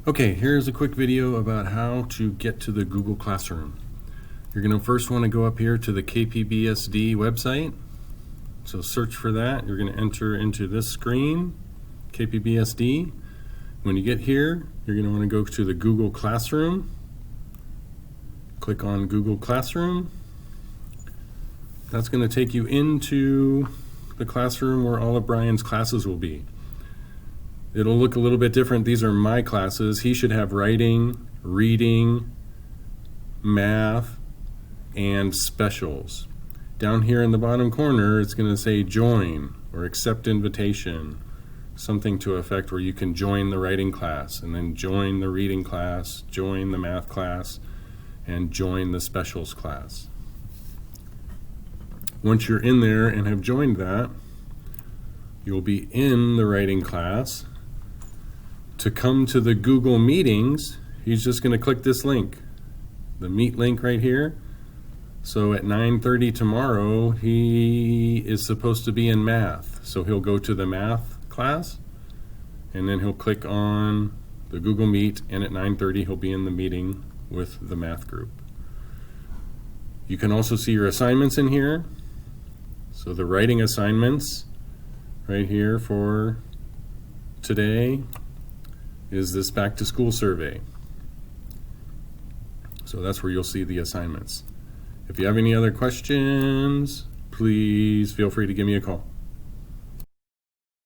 Okay, here's a quick video about how to get to the Google Classroom. You're going to first want to go up here to the KPBSD website. So search for that. You're going to enter into this screen, KPBSD. When you get here, you're going to want to go to the Google Classroom. Click on Google Classroom. That's going to take you into the classroom where all of Brian's classes will be. It'll look a little bit different. These are my classes. He should have writing, reading, math, and specials. Down here in the bottom corner, it's going to say join or accept invitation, something to effect where you can join the writing class and then join the reading class, join the math class, and join the specials class. Once you're in there and have joined that, you'll be in the writing class. To come to the Google Meetings, he's just going to click this link, the Meet link right here. So at 9:30 tomorrow, he is supposed to be in math. So he'll go to the math class, and then he'll click on the Google Meet, and at 9:30 he'll be in the meeting with the math group. You can also see your assignments in here. So the writing assignments right here for today is this back to school survey. So that's where you'll see the assignments. If you have any other questions, please feel free to give me a call.